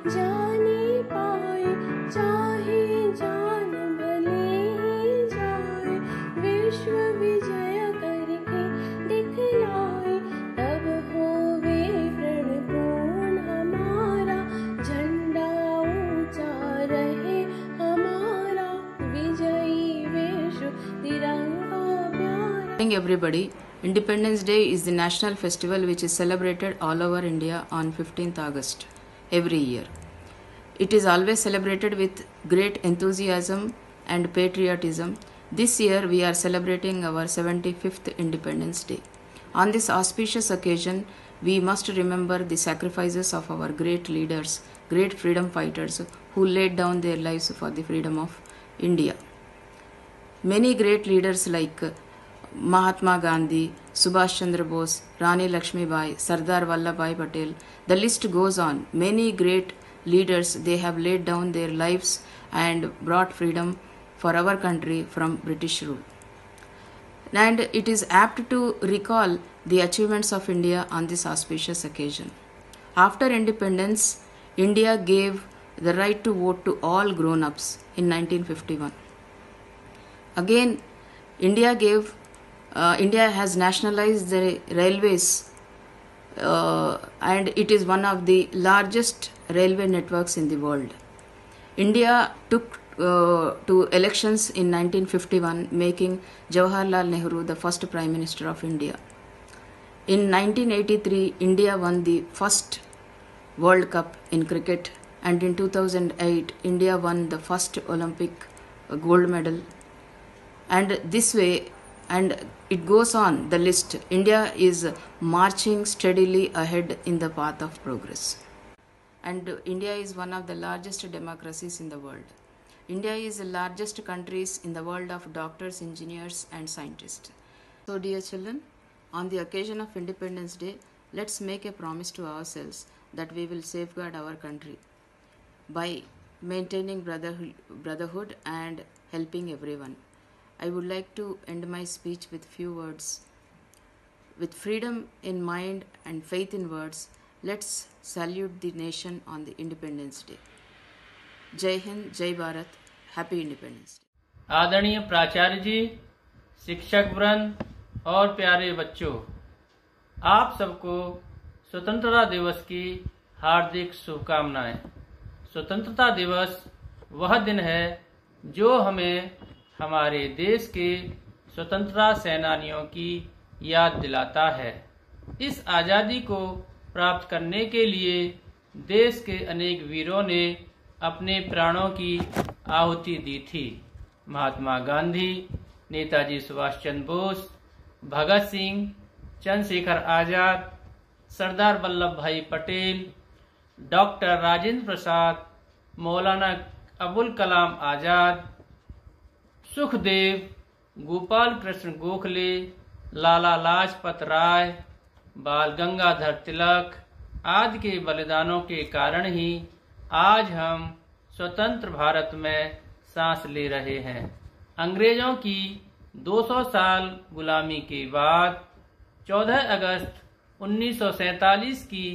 जाने पाए, चाहे जान भले ही जाए, विश्व विजय करके दिखलाए, तब होवे प्रणपूर्ण हमारा, झंडा ऊंचा रहे हमारा, विजयी विश्व तिरंगा प्यारा। Good morning everybody. Independence Day is the national festival which is celebrated all over India on 15th August every year. It is always celebrated with great enthusiasm and patriotism. This year we are celebrating our 75th Independence Day. On this auspicious occasion, we must remember the sacrifices of our great leaders, great freedom fighters who laid down their lives for the freedom of India. Many great leaders like Mahatma Gandhi, Subhash Chandra Bose, Rani Lakshmibai, Sardar Vallabhbhai Patel, the list goes on. Many great leaders, they have laid down their lives and brought freedom for our country from British rule. And it is apt to recall the achievements of India on this auspicious occasion. After independence, India gave the right to vote to all grown-ups in 1951. Again, India has nationalized the railways and it is one of the largest railway networks in the world. India took to elections in 1951, making Jawaharlal Nehru the first Prime Minister of India. In 1983, India won the first World Cup in cricket, and in 2008, India won the first Olympic gold medal. And this way, and it goes on the list, India is marching steadily ahead in the path of progress. And India is one of the largest democracies in the world. India is the largest countries in the world of doctors, engineers and scientists. So dear children, on the occasion of Independence Day, let's make a promise to ourselves that we will safeguard our country by maintaining brotherhood and helping everyone. I would like to end my speech with few words. With freedom in mind and faith in words, let's salute the nation on the Independence Day. Jai Hind, Jai Bharat, Happy Independence Day. आदरणीय प्राचार्य जी, शिक्षक वृंद और प्यारे बच्चों, आप सबको स्वतंत्रता दिवस की हार्दिक शुभकामनाएं। स्वतंत्रता दिवस वह दिन है जो हमें हमारे देश के स्वतंत्रता सेनानियों की याद दिलाता है। इस आज़ादी को प्राप्त करने के लिए देश के अनेक वीरों ने अपने प्राणों की आहुति दी थी। महात्मा गांधी, नेताजी सुभाष चंद्र बोस, भगत सिंह, चंद्रशेखर आजाद, सरदार वल्लभ भाई पटेल, डॉक्टर राजेंद्र प्रसाद, मौलाना अबुल कलाम आजाद, सुखदेव, गोपाल कृष्ण गोखले, लाला लाजपत राय, बाल गंगाधर तिलक आदि के बलिदानों के कारण ही आज हम स्वतंत्र भारत में सांस ले रहे हैं। अंग्रेजों की 200 साल गुलामी के बाद 14 अगस्त 1947 की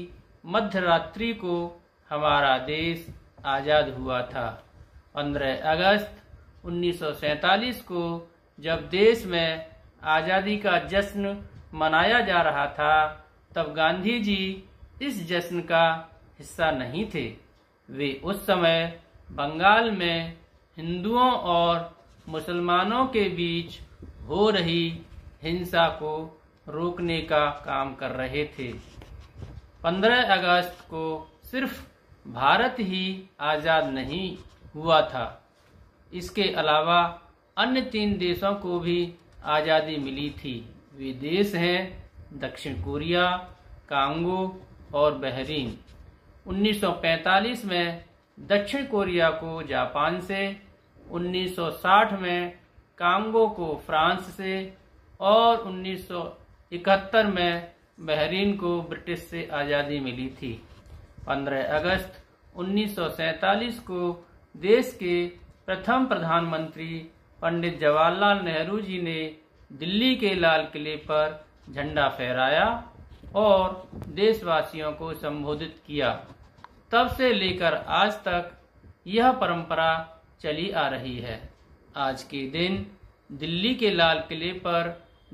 मध्य रात्रि को हमारा देश आजाद हुआ था। 15 अगस्त 1947 को जब देश में आजादी का जश्न मनाया जा रहा था, तब गांधी जी इस जश्न का हिस्सा नहीं थे। वे उस समय बंगाल में हिंदुओं और मुसलमानों के बीच हो रही हिंसा को रोकने का काम कर रहे थे। 15 अगस्त को सिर्फ भारत ही आजाद नहीं हुआ था, इसके अलावा अन्य 3 देशों को भी आज़ादी मिली थी। वे देश हैं दक्षिण कोरिया, कांगो और बहरीन। 1945 में दक्षिण कोरिया को जापान से, 1960 में कांगो को फ्रांस से और 1971 में बहरीन को ब्रिटिश से आज़ादी मिली थी। 15 अगस्त 1947 को देश के प्रथम प्रधानमंत्री पंडित जवाहरलाल नेहरू जी ने दिल्ली के लाल किले पर झंडा फहराया और देशवासियों को संबोधित किया। तब से लेकर आज तक यह परंपरा चली आ रही है। आज के दिन दिल्ली के लाल किले पर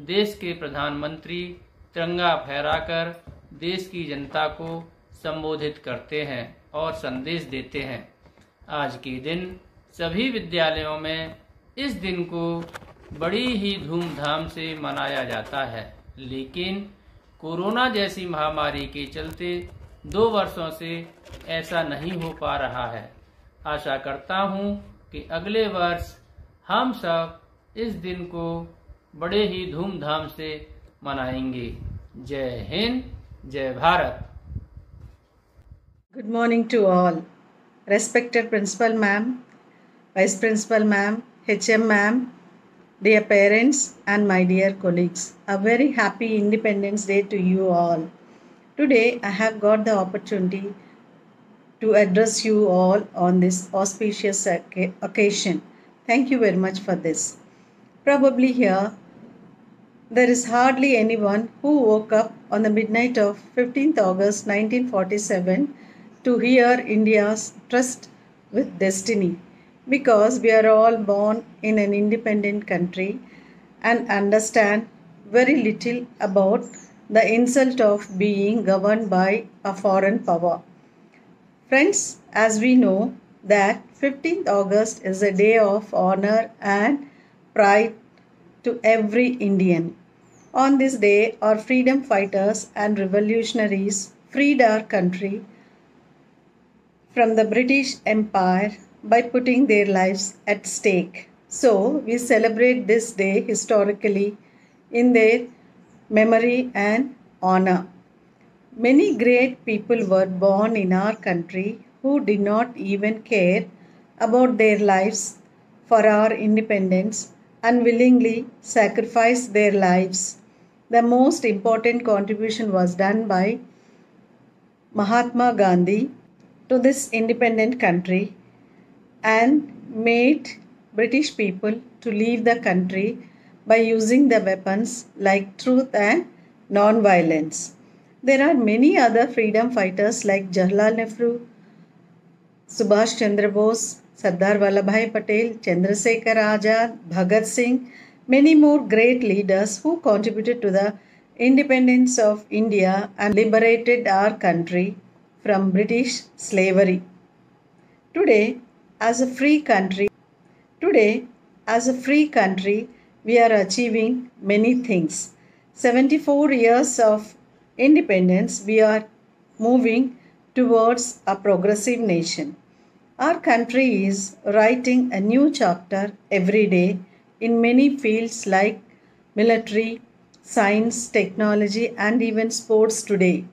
देश के प्रधानमंत्री तिरंगा फहराकर देश की जनता को संबोधित करते हैं और संदेश देते हैं। आज के दिन सभी विद्यालयों में इस दिन को बड़ी ही धूमधाम से मनाया जाता है, लेकिन कोरोना जैसी महामारी के चलते 2 वर्षों से ऐसा नहीं हो पा रहा है। आशा करता हूँ कि अगले वर्ष हम सब इस दिन को बड़े ही धूमधाम से मनाएंगे। जय हिंद, जय Bharat. Good morning to all. Respected Principal Ma'am, Vice Principal Ma'am, HM Ma'am, dear parents and my dear colleagues. A very happy Independence Day to you all. Today I have got the opportunity to address you all on this auspicious occasion. Thank you very much for this. Probably here there is hardly anyone who woke up on the midnight of 15th August 1947 to hear India's tryst with destiny, because we are all born in an independent country and understand very little about the insult of being governed by a foreign power. Friends, as we know that 15th August is a day of honor and pride to every Indian. On this day, our freedom fighters and revolutionaries freed our country from the British Empire by putting their lives at stake. So, we celebrate this day historically in their memory and honor. Many great people were born in our country who did not even care about their lives for our independence and willingly sacrificed their lives. The most important contribution was done by Mahatma Gandhi to this independent country and made British people to leave the country by using the weapons like truth and non-violence. There are many other freedom fighters like Jawaharlal Nehru, Subhash Chandra Bose, Sardar Vallabhbhai Patel, Chandrasekhar Azad, Bhagat Singh, many more great leaders who contributed to the independence of India and liberated our country from British slavery. Today, as a free country, we are achieving many things. 74 years of independence, we are moving towards a progressive nation. Our country is writing a new chapter every day in many fields like military, science, technology, and even sports today.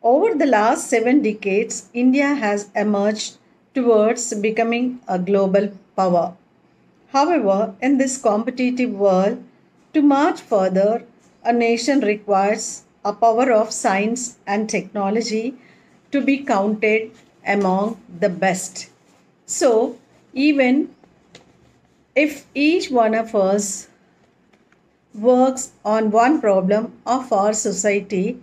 Over the last 7 decades, India has emerged towards becoming a global power. However, in this competitive world, to march further, a nation requires a power of science and technology to be counted among the best. So, even if each one of us works on one problem of our society,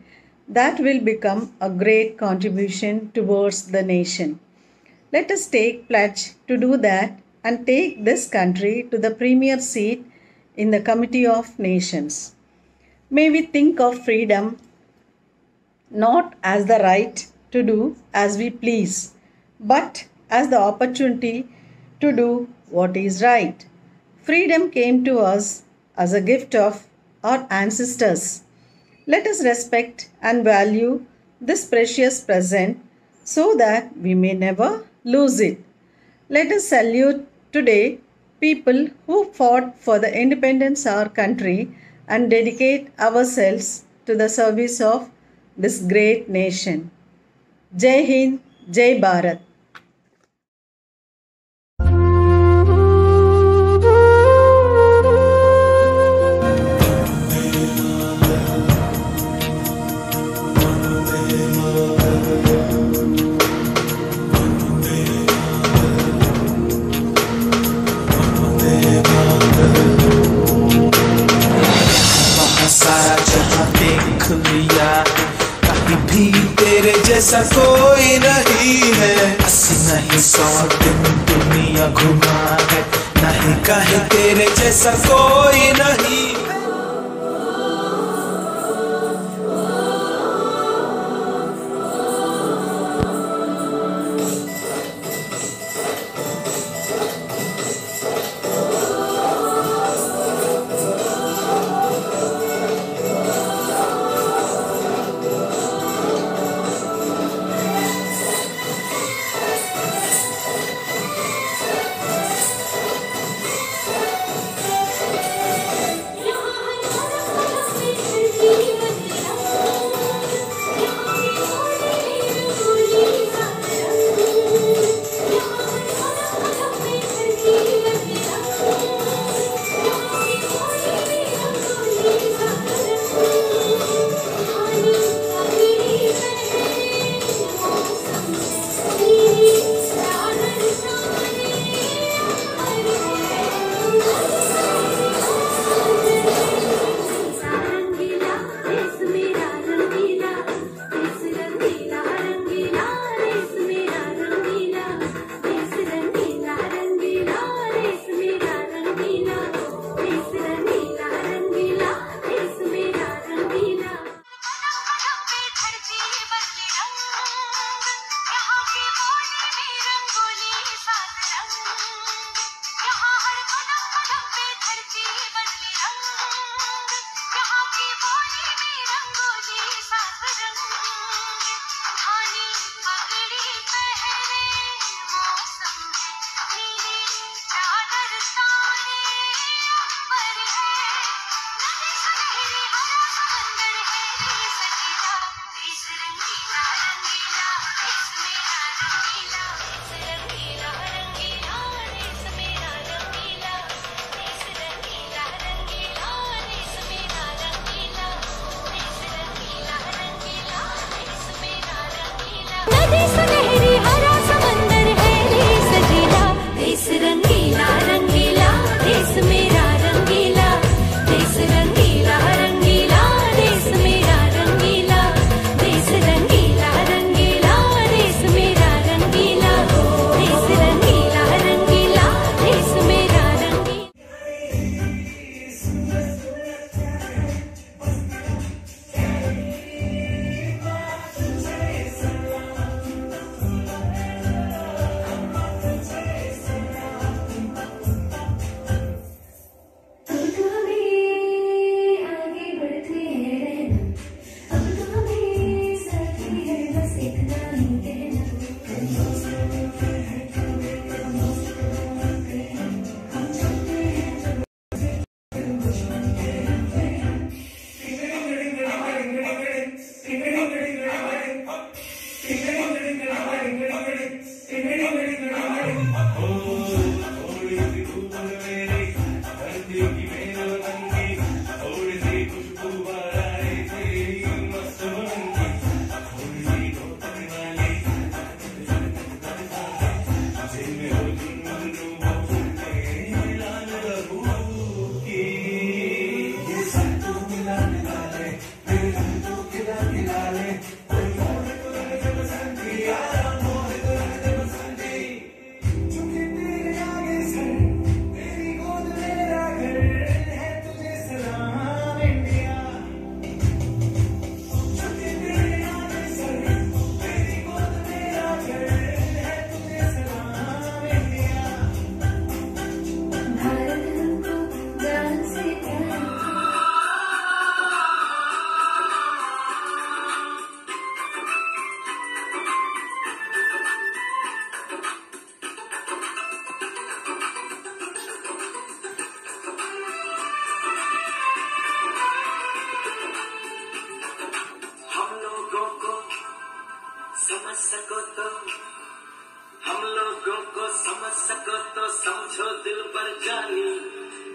that will become a great contribution towards the nation. Let us take pledge to do that and take this country to the premier seat in the Committee of Nations. May we think of freedom not as the right to do as we please, but as the opportunity to do what is right. Freedom came to us as a gift of our ancestors. Let us respect and value this precious present so that we may never lose it. Let us salute today people who fought for the independence of our country and dedicate ourselves to the service of this great nation. Jai Hind, Jai Bharat. सारा जहां देख लिया, कहीं भी तेरे जैसा कोई नहीं है। 80 नहीं 100 दिन दुनिया घुमा है, नहीं कहे तेरे जैसा कोई नहीं।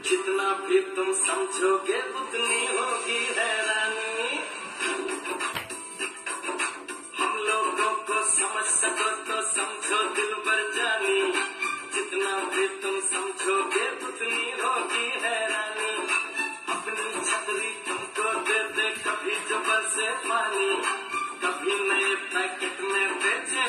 जितना भी तुम समझोगे उतनी होगी हैरानी। हम लोगों को समझ सको तो समझो दिल भर जानी, जितना भी तुम समझोगे उतनी होगी हैरानी। अपनी छतरी तुमको दे दे कभी जो बरसे पानी, कभी नए पैकेट में बेचे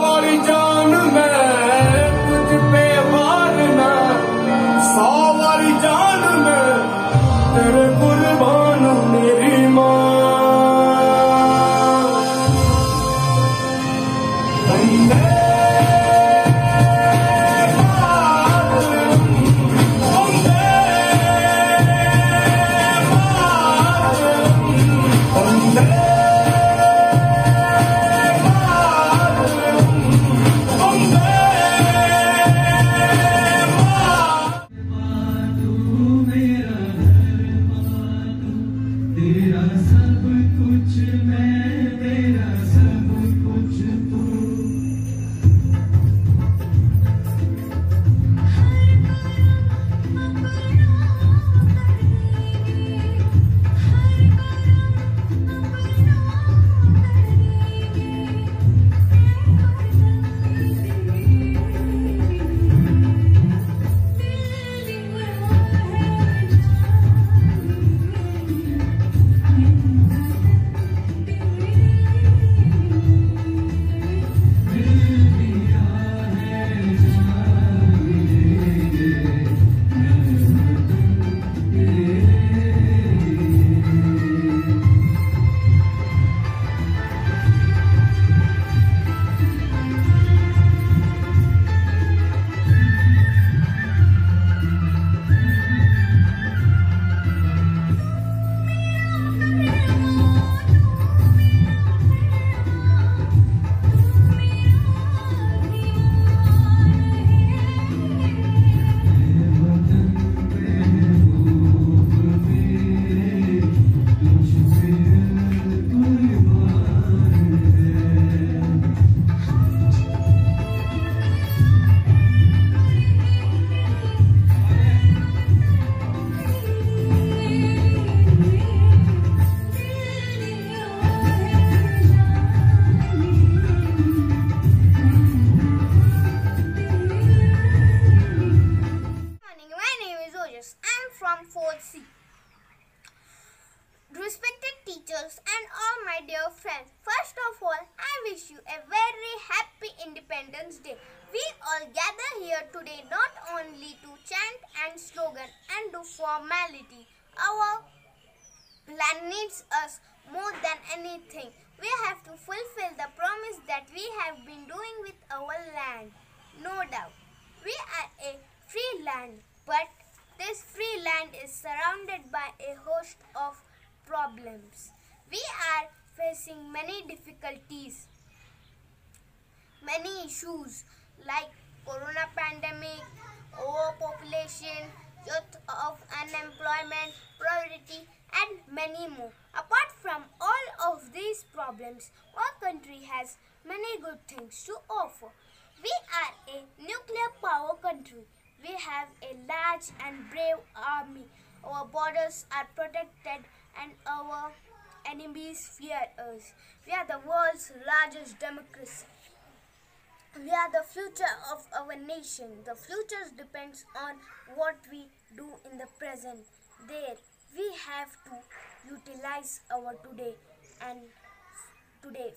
वारी जान मैं तुझ पे वारना, 100 वारी जान मैं तेरे कुर्बान मेरी माँ। वंदे from 4C. Respected teachers and all my dear friends, first of all, I wish you a very happy Independence Day. We all gather here today not only to chant and slogan and do formality. Our land needs us more than anything. We have to fulfill the promise that we have been doing with our land. No doubt, we are a free land, but this free land is surrounded by a host of problems. We are facing many difficulties, many issues like corona pandemic, overpopulation, youth of unemployment, poverty, and many more. Apart from all of these problems, our country has many good things to offer. We are a nuclear power country. We have a large and brave army. Our borders are protected and our enemies fear us. We are the world's largest democracy. We are the future of our nation. The future depends on what we do in the present. There, we have to utilize our today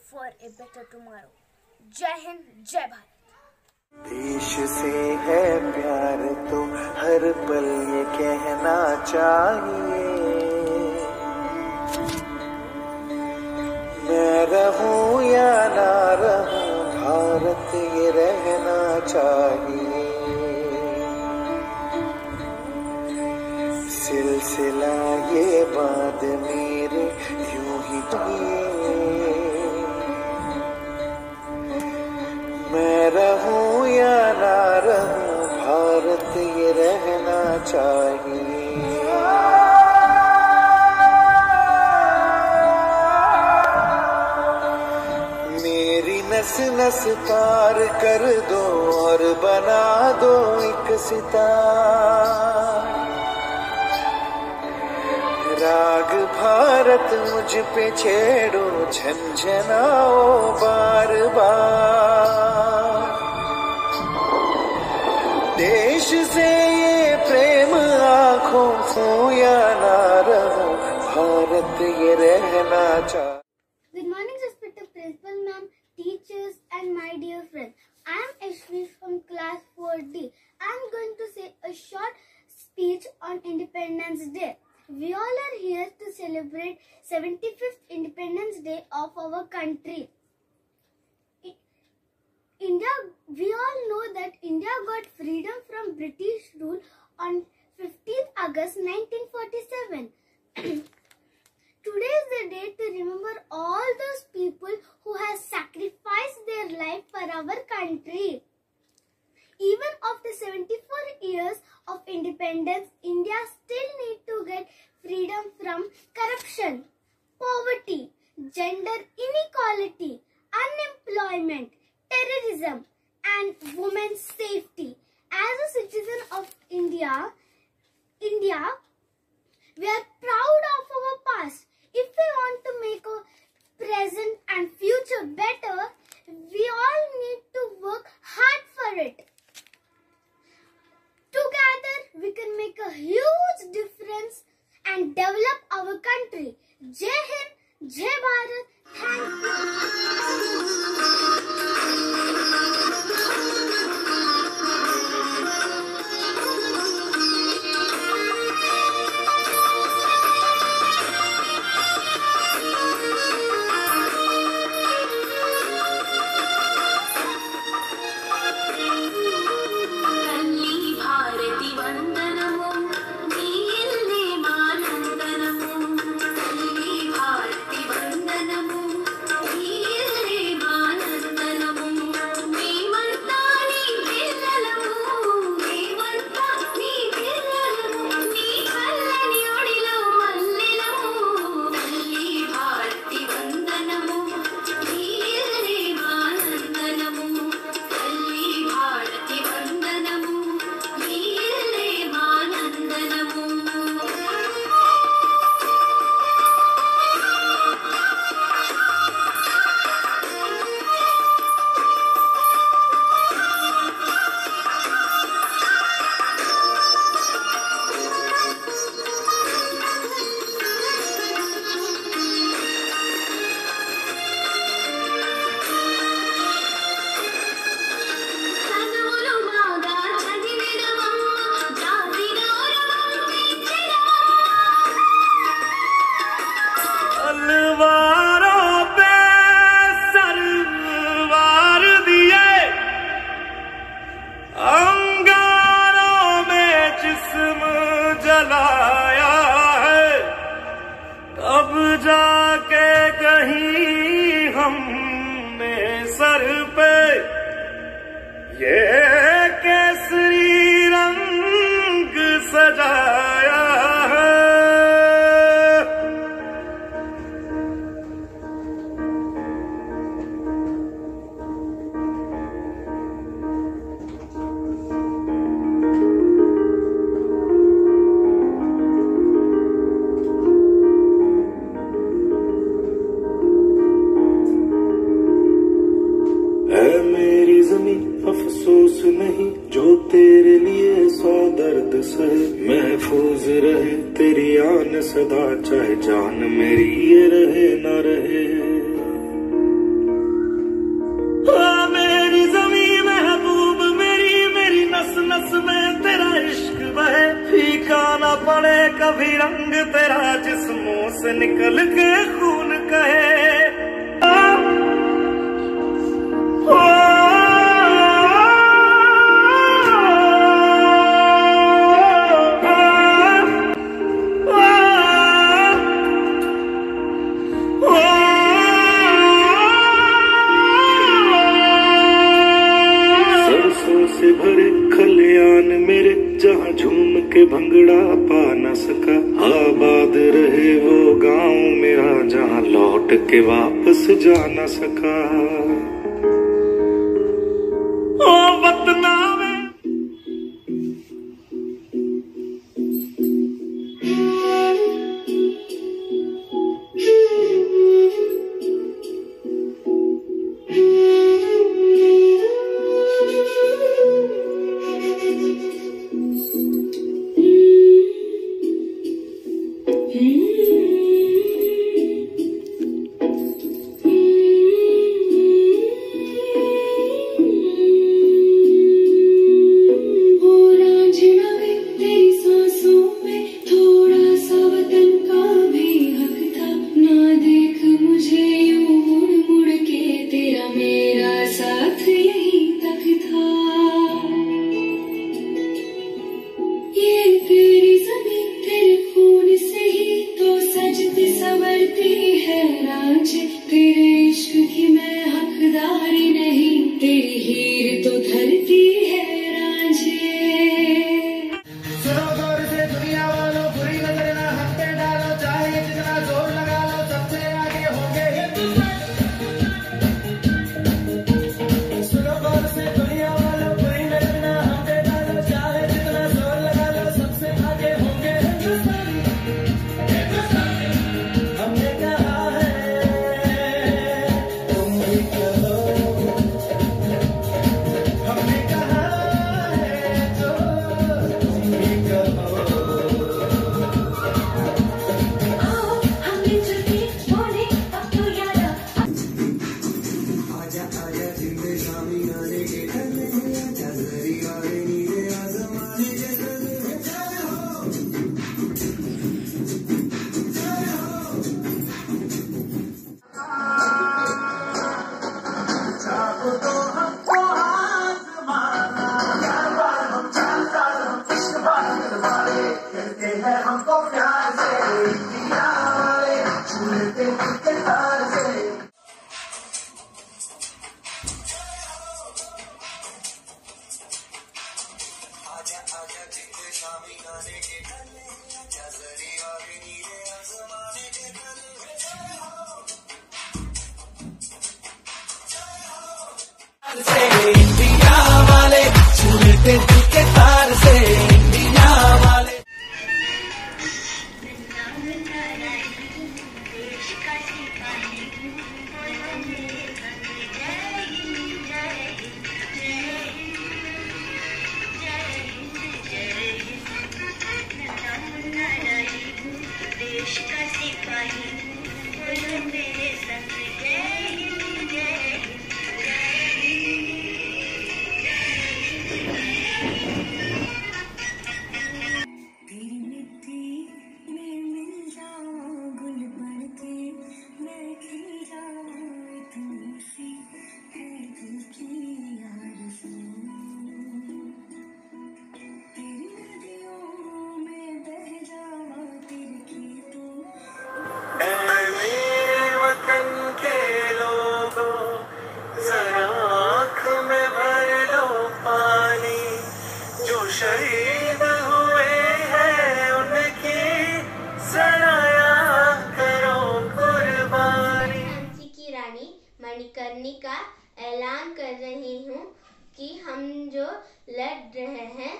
for a better tomorrow. Jai Hind, Jai Bharat. देश से है प्यार तो हर पल ये कहना चाहिए, मैं रहूं या ना रहूं भारत ये रहना चाहिए। सिलसिला ये बात मेरे यूं ही मैं रहूं या ना रहूं भारत ये रहना चाहिए। मेरी नस नस पार कर दो और बना दो एक सितार, राग भारत मुझ पे छेड़ो झंझनाओ बार बार। देश से ये प्रेम आँखों से या ना रहो भारत ये रहना चाहिए। Good morning, respected principal ma'am, teachers and my dear friends. I am Ashvi from class 4D. I am going to say a short speech on Independence Day. We all are here to celebrate 75th Independence Day of our country. We all know that India got freedom from British rule on 15th August 1947. Today is the day to remember all those people who have sacrificed their life for our country. Even after 74 years of independence, India still needs to get freedom from corruption, poverty, gender inequality, unemployment, terrorism, and women's safety. As a citizen of India, we are proud of our past. If we want to make our present and future better, we all need to work hard for it. Together, we can make a huge difference and develop our country. Jai Hind, Jai Bharat. Thank you. India वाले छूले दिल के तार से, India वाले। शहीद हुए हैं उनकी सराया करो कुर्बानी। झांसी की रानी मणिकर्णिका ऐलान कर रही हूँ कि हम जो लड़ रहे हैं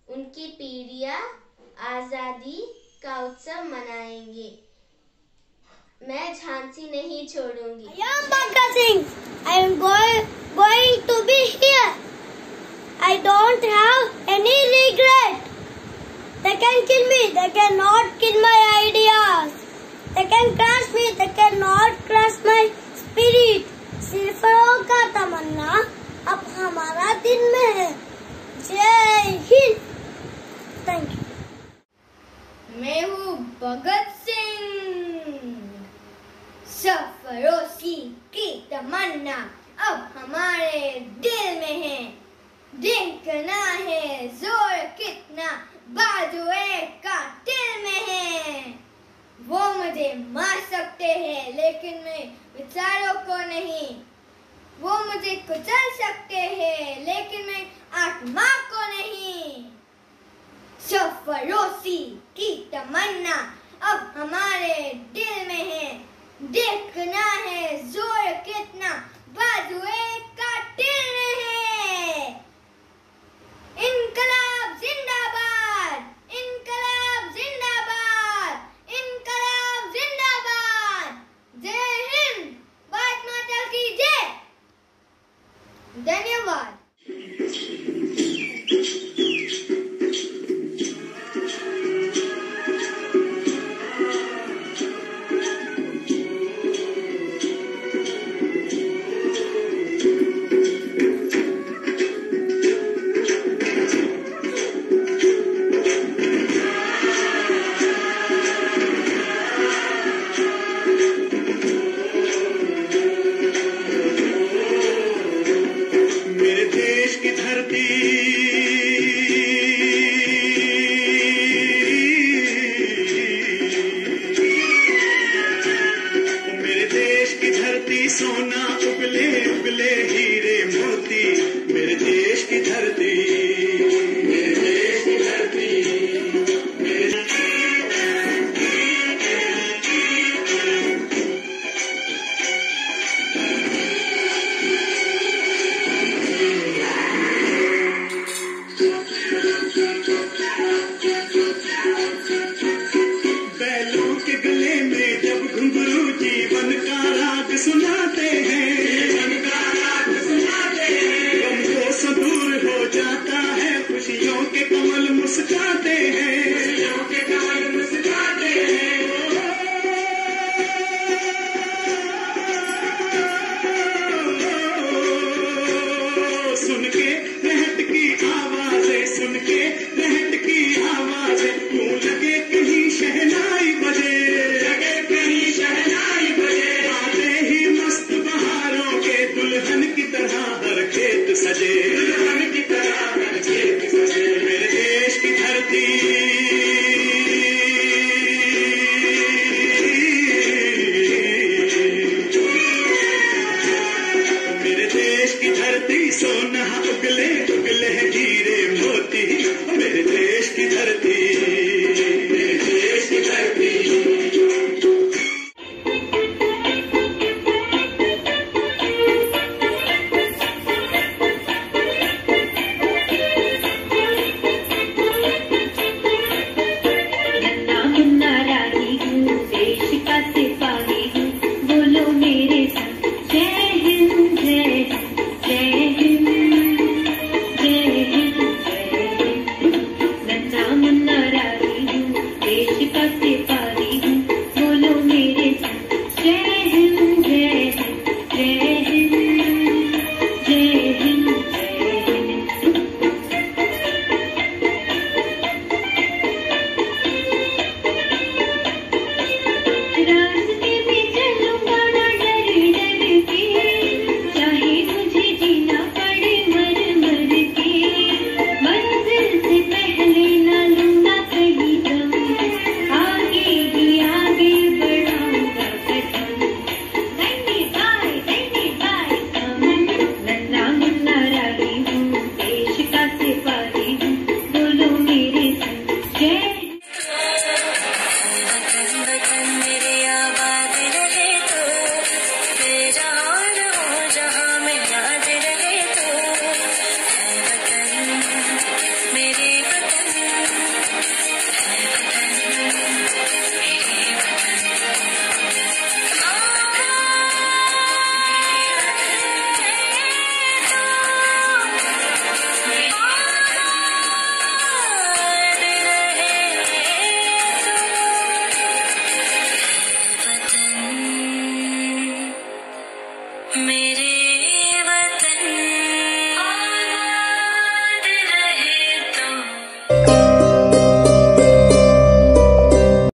उनकी पीढ़ियाँ आज़ादी का उत्सव मनाएंगे। मैं झांसी नहीं छोड़ूंगी। I am Bhagta Singh. I am going to be here. I don't have any regret. They can kill me. They cannot kill my ideas. They can crush me. They cannot crush my spirit. सिर्फों का तमन्ना अब हमारा दिन में है। जय Hind. Thank you. मैं हूँ भगत सिंह। सरफरोशी की तमन्ना अब हमारे दिल में है। देखना है जोर कितना बाजुए कातिल में है। वो मुझे मार सकते हैं लेकिन मैं विचारों को नहीं। वो मुझे कुचल सकते हैं लेकिन मैं आत्मा को नहीं। सरफरोशी की तमन्ना अब हमारे दिल में है। देखना है जोर कितना बाजुए कातिल में है। इनकलाब जिंदाबाद, इनकलाब जिंदाबाद, इनकलाब जिंदाबाद। जय हिंद, भारत माता की जय। धन्यवाद। सोना उगले उगले हीरे मोती, मेरे देश की धरती, मेरे देश की धरती, बैलों के गले में जब घुंघरू जीवन का राग सुनाते हैं, गम को दूर हो जाता की धरती